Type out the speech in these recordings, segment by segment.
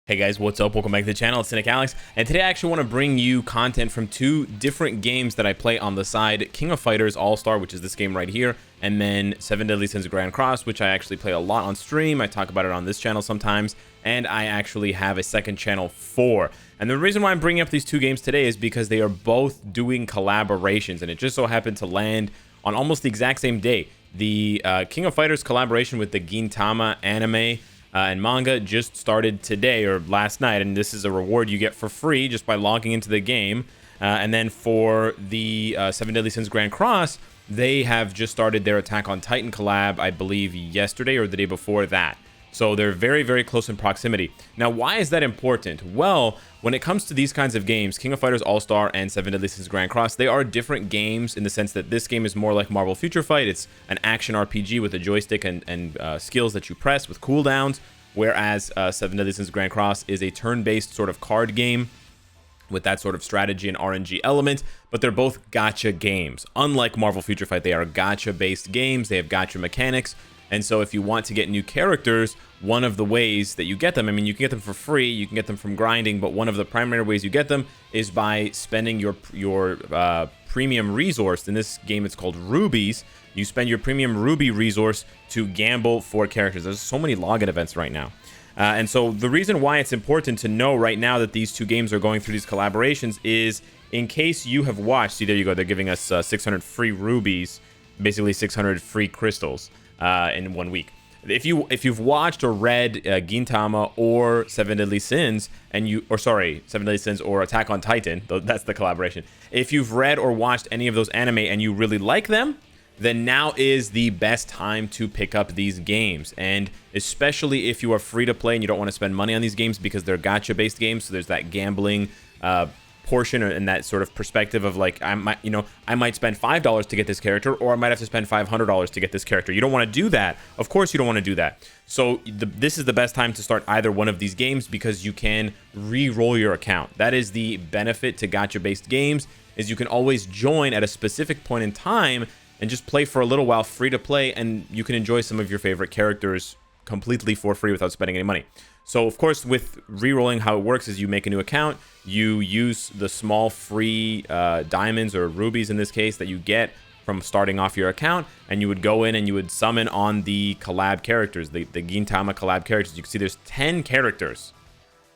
Hey guys, what's up? Welcome back to the channel. It's Cynicalex, and today I actually want to bring you content from two different games that I play on the side. King of Fighters All-Star, which is this game right here, and then 7 Deadly Sins Grand Cross, which I actually play a lot on stream. I talk about it on this channel sometimes, and I actually have a second channel for. And the reason why I'm bringing up these two games today is because they are both doing collaborations, and it just so happened to land on almost the exact same day. The King of Fighters collaboration with the Gintama anime and manga just started today or last night, and this is a reward you get for free just by logging into the game. And then for the 7 Deadly Sins Grand Cross, they have just started their Attack on Titan collab, I believe yesterday or the day before that. So they're very, very close in proximity. Now, why is that important? Well, when it comes to these kinds of games, King of Fighters All-Star and 7 Deadly Sins Grand Cross, they are different games in the sense that this game is more like Marvel Future Fight. It's an action RPG with a joystick and skills that you press with cooldowns, whereas 7 Deadly Sins Grand Cross is a turn-based sort of card game with that sort of strategy and RNG element, but they're both gacha games. Unlike Marvel Future Fight, they are gacha-based games. They have gacha mechanics. And so if you want to get new characters, one of the ways that you get them, I mean, you can get them for free, you can get them from grinding, but one of the primary ways you get them is by spending your premium resource. In this game, it's called rubies. You spend your premium ruby resource to gamble for characters. There's so many login events right now. And so the reason why it's important to know right now that these two games are going through these collaborations is in case you have watched, see, there you go, they're giving us 600 free rubies, basically 600 free crystals in 1 week. If you've watched or read Gintama or 7 Deadly Sins, and 7 Deadly Sins or Attack on Titan, that's the collaboration. If you've read or watched any of those anime and you really like them, then now is the best time to pick up these games. And especially if you are free to play and you don't want to spend money on these games because they're gacha based games, so there's that gambling portion and that sort of perspective of like, I might spend $5 to get this character, or I might have to spend $500 to get this character. You don't want to do that. Of course you don't want to do that. So this is the best time to start either one of these games because you can re-roll your account. That is the benefit to gacha based games, is you can always join at a specific point in time and just play for a little while free to play, and you can enjoy some of your favorite characters completely for free without spending any money. So of course, with re-rolling, how it works is you make a new account, you use the small free diamonds or rubies in this case that you get from starting off your account, and you would go in and you would summon on the collab characters, the Gintama collab characters. You can see there's 10 characters.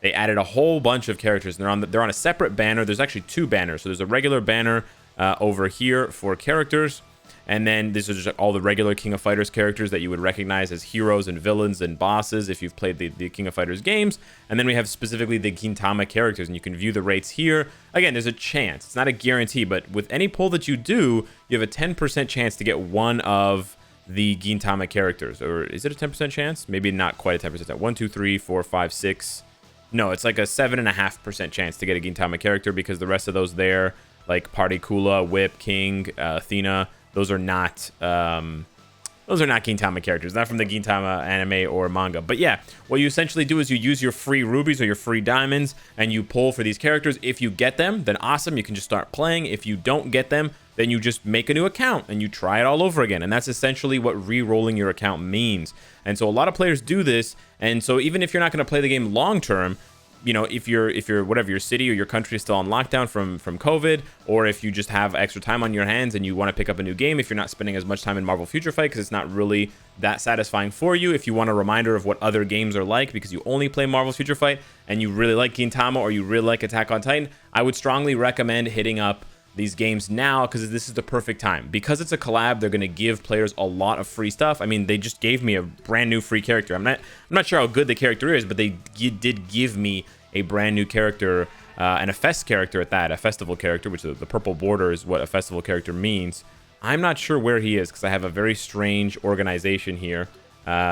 They added a whole bunch of characters, and they're on a separate banner. There's actually two banners. So there's a regular banner over here for characters, and then this is just all the regular King of Fighters characters that you would recognize as heroes and villains and bosses if you've played the King of Fighters games. And then we have specifically the Gintama characters, and you can view the rates here. Again, there's a chance. It's not a guarantee, but with any pull that you do, you have a 10% chance to get one of the Gintama characters. Or is it a 10% chance? Maybe not quite a 10%. 1, 2, 3, 4, 5, 6. No, it's like a 7.5% chance to get a Gintama character, because the rest of those there, like Party Kula, Whip, King, Athena, those are not Gintama characters, not from the Gintama anime or manga. But yeah, what you essentially do is you use your free rubies or your free diamonds and you pull for these characters. If you get them, then awesome, you can just start playing. If you don't get them, then you just make a new account and you try it all over again. And that's essentially what re-rolling your account means. And so a lot of players do this. And so even if you're not going to play the game long term, you know, if your city or your country is still on lockdown from COVID, or if you just have extra time on your hands and you want to pick up a new game, if you're not spending as much time in Marvel Future Fight because it's not really that satisfying for you, if you want a reminder of what other games are like because you only play Marvel Future Fight and you really like Gintama or you really like Attack on Titan, I would strongly recommend hitting up these games now, because this is the perfect time. Because it's a collab, they're going to give players a lot of free stuff. I mean, they just gave me a brand new free character. I'm not sure how good the character is, but they did give me a brand new character, and a fest character at that, a festival character, which the purple border is what a festival character means. I'm not sure where he is because I have a very strange organization here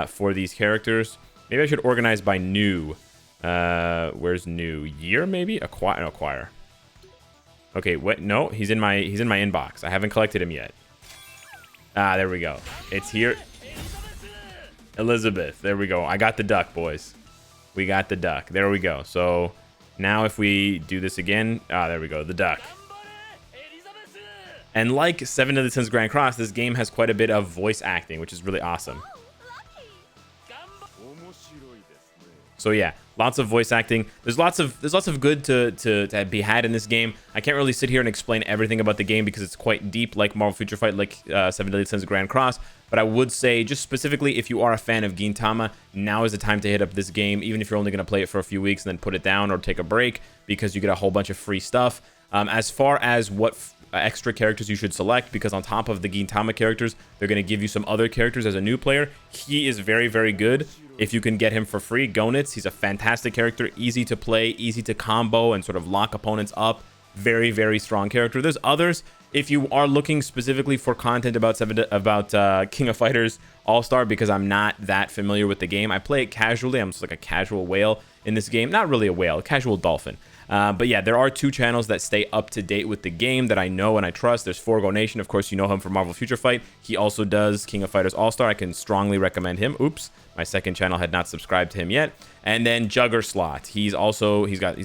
for these characters. Maybe I should organize by new. Where's new? Year maybe? Acquire. Okay, what? No, he's in my inbox. I haven't collected him yet. Ah, there we go. It's here. Elizabeth. There we go. I got the duck, boys. We got the duck. There we go. So now if we do this again, there we go. The duck. And like 7 Deadly Sins Grand Cross, this game has quite a bit of voice acting, which is really awesome. So yeah, lots of voice acting. There's lots of good to be had in this game. I can't really sit here and explain everything about the game because it's quite deep, like Marvel Future Fight, like Seven Deadly Sins Grand Cross. But I would say, just specifically, if you are a fan of Gintama, now is the time to hit up this game, even if you're only going to play it for a few weeks and then put it down or take a break, because you get a whole bunch of free stuff. As far as what extra characters you should select, because on top of the Gintama characters, they're going to give you some other characters as a new player. He is very, very good. If you can get him for free, Gonitz, he's a fantastic character, easy to play, easy to combo and sort of lock opponents up. Very, very strong character. There's others. If you are looking specifically for content about King of Fighters All-Star, because I'm not that familiar with the game, I play it casually. I'm just like a casual whale in this game. Not really a whale, a casual dolphin. But yeah, there are 2 channels that stay up to date with the game that I know and I trust. There's Forgo Nation. Of course, you know him from Marvel Future Fight. He also does King of Fighters All-Star. I can strongly recommend him. Oops, my second channel had not subscribed to him yet. And then Juggerslot. He's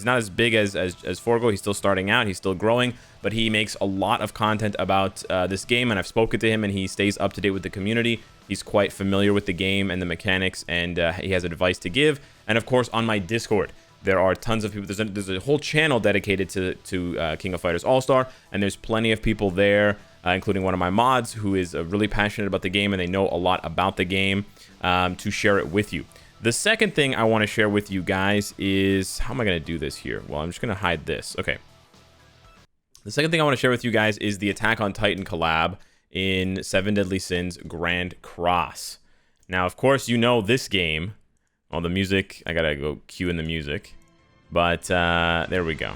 not as big as Forgo. He's still starting out. He's still growing, but he makes a lot of content about this game, and I've spoken to him, and he stays up to date with the community. He's quite familiar with the game and the mechanics, and he has advice to give. And of course, on my Discord, there are tons of people. There's a whole channel dedicated to King of Fighters All-Star, and there's plenty of people there, including one of my mods who is really passionate about the game, and they know a lot about the game, to share it with you. The second thing I want to share with you guys is, how am I going to do this here? Well, I'm just going to hide this. Okay. The second thing I want to share with you guys is the Attack on Titan collab in Seven Deadly Sins Grand Cross. Now, of course, you know this game. Well, the music, I gotta go cue in the music. But there we go.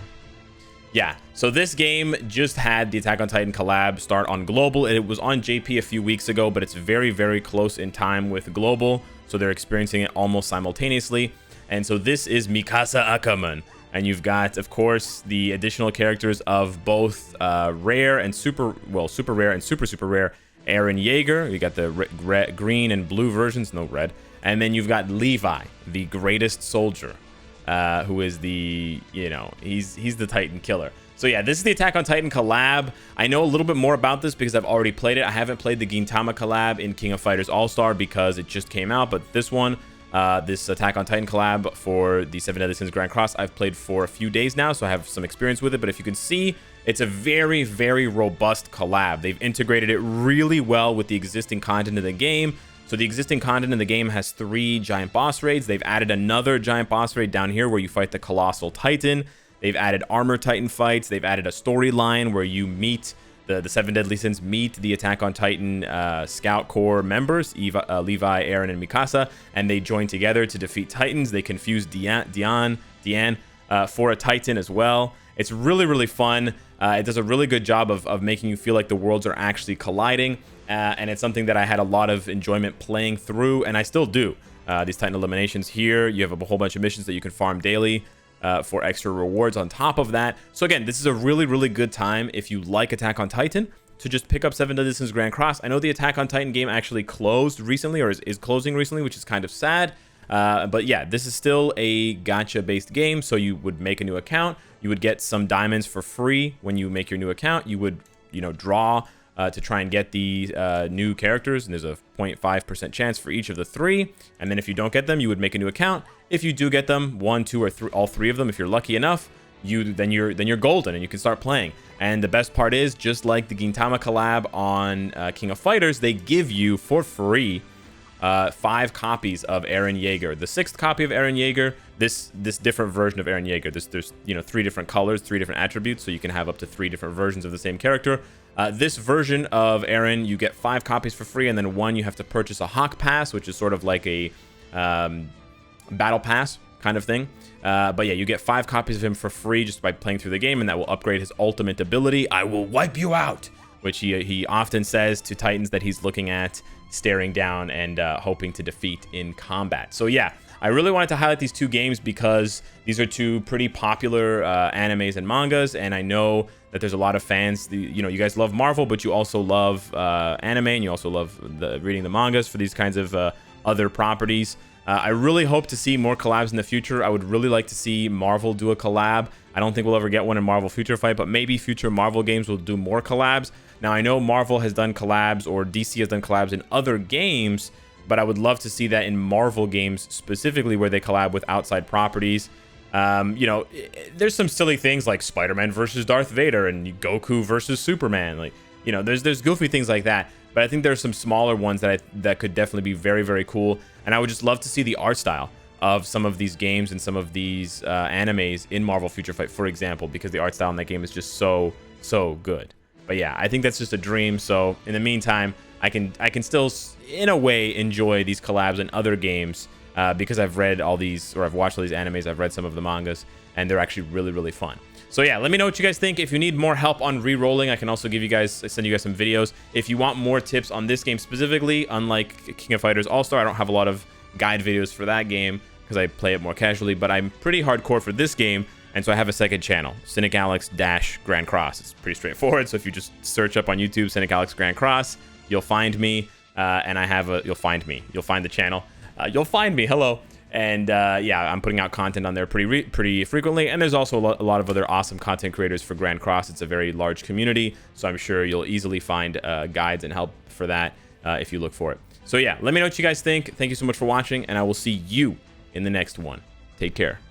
Yeah, so this game just had the Attack on Titan collab start on Global. It was on JP a few weeks ago, but it's very, very close in time with Global. So they're experiencing it almost simultaneously. And so this is Mikasa Akaman. And you've got, of course, the additional characters of both rare and super rare and super rare Eren Yeager. You got the green and blue versions, no red. And then you've got Levi, the greatest soldier, who is the, he's the Titan killer. So yeah, this is the Attack on Titan collab. I know a little bit more about this because I've already played it. I haven't played the Gintama collab in King of Fighters All-Star because it just came out, but this one, this Attack on Titan collab for the Seven Deadly Sins Grand Cross, I've played for a few days now, so I have some experience with it. But if you can see, it's a very, very robust collab. They've integrated it really well with the existing content in the game. So the existing content in the game has 3 giant boss raids. They've added another giant boss raid down here where you fight the Colossal Titan. They've added Armor Titan fights. They've added a storyline where you meet the Seven Deadly Sins, meet the Attack on Titan Scout Corps members, Levi, Eren, and Mikasa, and they join together to defeat Titans. They confuse Diane for a Titan as well. It's really, really fun. It does a really good job of making you feel like the worlds are actually colliding, and it's something that I had a lot of enjoyment playing through, and I still do. These Titan eliminations here, you have a whole bunch of missions that you can farm daily for extra rewards on top of that. So again, this is a really, really good time if you like Attack on Titan to just pick up Seven Deadly Sins Grand Cross. I know the Attack on Titan game actually closed recently, or is closing recently, which is kind of sad. But yeah, this is still a gacha-based game, so you would make a new account. You would get some diamonds for free when you make your new account. You would, draw to try and get the new characters, and there's a 0.5% chance for each of the 3. And then if you don't get them, you would make a new account. If you do get them, 1, 2, or 3, all 3 of them, if you're lucky enough, then you're golden and you can start playing. And the best part is, just like the Gintama collab on King of Fighters, they give you for free 5 copies of Eren Yeager. The 6th copy of Eren Yeager, this different version of Eren Yeager. There's 3 different colors, 3 different attributes, so you can have up to 3 different versions of the same character. This version of Eren, you get 5 copies for free, and then 1 you have to purchase a Hawk Pass, which is sort of like a battle pass kind of thing. But yeah, you get 5 copies of him for free just by playing through the game, and that will upgrade his ultimate ability, I will wipe you out, which he often says to Titans that he's looking at, staring down, and hoping to defeat in combat. So yeah, I really wanted to highlight these 2 games because these are 2 pretty popular animes and mangas, and I know that there's a lot of fans. You guys love Marvel, but you also love anime, and you also love reading the mangas for these kinds of other properties. I really hope to see more collabs in the future. I would really like to see Marvel do a collab. I don't think we'll ever get one in Marvel Future Fight, but maybe future Marvel games will do more collabs. Now, I know Marvel has done collabs, or DC has done collabs in other games, but I would love to see that in Marvel games specifically, where they collab with outside properties. You know, there's some silly things like Spider-Man versus Darth Vader and Goku versus Superman. Like, you know, there's goofy things like that. But I think there's some smaller ones that could definitely be very, very cool. And I would just love to see the art style of some of these games and some of these animes in Marvel Future Fight, for example, because the art style in that game is just so good. But yeah, I think that's just a dream. So in the meantime, I can still, in a way, enjoy these collabs in other games because I've read all these, or I've watched all these animes, I've read some of the mangas, and they're actually really, really fun. So yeah, let me know what you guys think. If you need more help on re-rolling, I can also send you guys some videos. If you want more tips on this game specifically, unlike King of Fighters All-Star, I don't have a lot of guide videos for that game because I play it more casually, but I'm pretty hardcore for this game, and so I have a second channel, Cynicalex-Grand Cross. It's pretty straightforward, so if you just search up on YouTube, Cynicalex Grand Cross, you'll find me, and I have a, you'll find the channel. You'll find me, hello. And yeah, I'm putting out content on there pretty frequently, and there's also a lot of other awesome content creators for Grand Cross. It's a very large community, so I'm sure you'll easily find guides and help for that if you look for it. So yeah, let me know what you guys think. Thank you so much for watching, and I will see you in the next one. Take care.